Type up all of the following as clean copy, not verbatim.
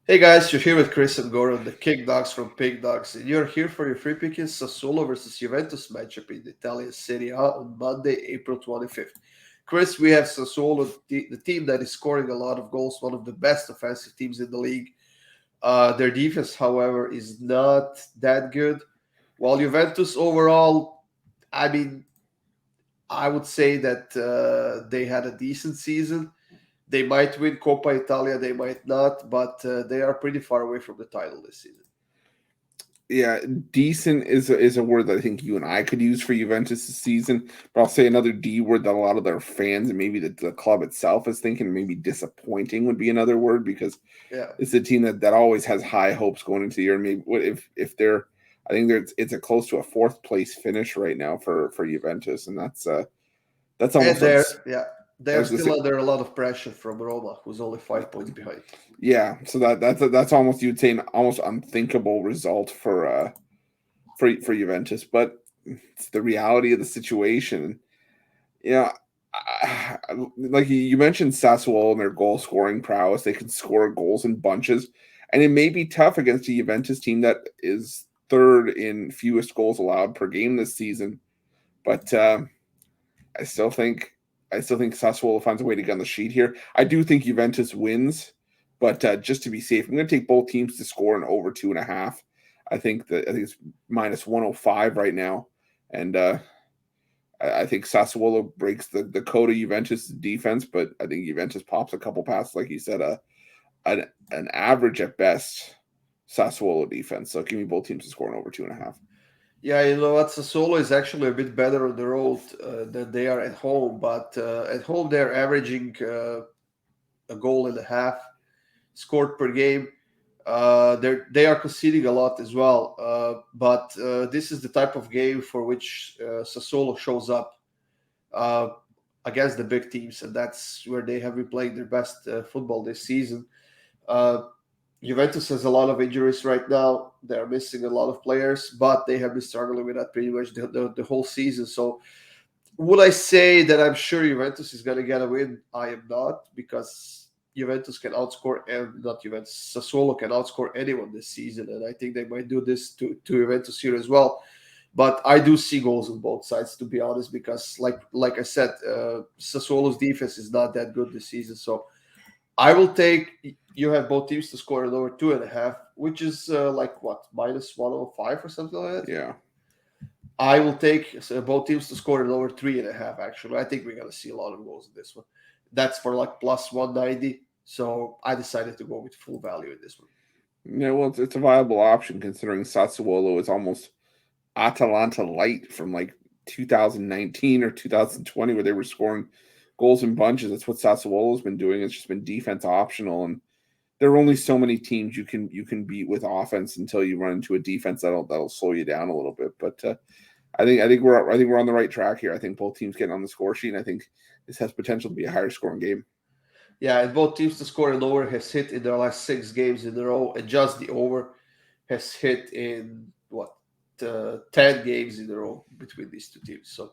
Hey guys, you're here with Chris and Goran, the Pick Dawgz from Pick Dawgz, and you're here for your free pick in Sassuolo versus Juventus matchup in the Italian Serie A on Monday, April 25th. Chris, we have Sassuolo, the team that is scoring a lot of goals, one of the best offensive teams in the league. Their defense, however, is not that good. While Juventus overall, I mean, I would say that they had a decent season. They might win Coppa Italia, they might not, but they are pretty far away from the title this season. Yeah, decent is a word that I think you and I could use for Juventus this season. But I'll say another D word that a lot of their fans and maybe the club itself is thinking maybe disappointing would be another word because Yeah. it's a team that always has high hopes going into the year. Maybe if they're I think there's it's a close to a fourth place finish right now for Juventus, and that's And almost I they're was gonna say still under a lot of pressure from Roma, who's only 5 points behind. yeah. So that's almost you'd say an almost unthinkable result for Juventus, but it's the reality of the situation. Yeah, like you mentioned Sassuolo and their goal scoring prowess, they can score goals in bunches, and it may be tough against a Juventus team that is third in fewest goals allowed per game this season. But I still think I still think Sassuolo finds a way to get on the sheet here. I do think Juventus wins, but just to be safe, I'm going to take both teams to score an over 2.5. I think it's minus 105 right now, and I think Sassuolo breaks the code of Juventus defense, but I think Juventus pops a couple passes, like you said, an average at best Sassuolo defense. So give me both teams to score an over 2.5. Yeah, you know what? Sassuolo is actually a bit better on the road than they are at home, but at home they're averaging a goal and a half scored per game. They are conceding a lot as well, but this is the type of game for which Sassuolo shows up uh, against the big teams, and that's where they have been playing their best football this season. Uh, Juventus has a lot of injuries right now. They're missing a lot of players, but they have been struggling with that pretty much the whole season. So, would I say that I'm sure Juventus is going to get a win? I am not, because Juventus can outscore, and not Juventus, Sassuolo can outscore anyone this season, and I think they might do this to Juventus here as well. But I do see goals on both sides, to be honest, because like I said, Sassuolo's defense is not that good this season. So I will take you have both teams to score an over 2.5, which is like what, minus 105 or something like that. Yeah, I will take both teams to score an over 3.5. Actually, I think we're gonna see a lot of goals in this one. That's for like plus 190. So I decided to go with full value in this one. yeah. Well, it's a viable option considering Sassuolo is almost Atalanta light from like 2019 or 2020, where they were scoring goals in bunches. That's what Sassuolo's been doing. It's just been defense optional, and there are only so many teams you can beat with offense until you run into a defense that'll slow you down a little bit. But I think we're on the right track here. I think both teams getting on the score sheet. And I think this has potential to be a higher scoring game. Yeah, and both teams to score an over has hit in their last 6 games in a row, and just the over has hit in what 10 games in a row between these two teams. So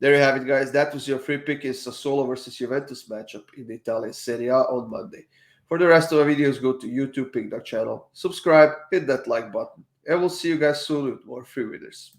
there you have it, guys. That was your free pick is Sassuolo versus Juventus matchup in the Italian Serie A on Monday. For the rest of the videos, go to YouTube Pick Dawgz channel, subscribe, hit that like button, and we'll see you guys soon with more free winners.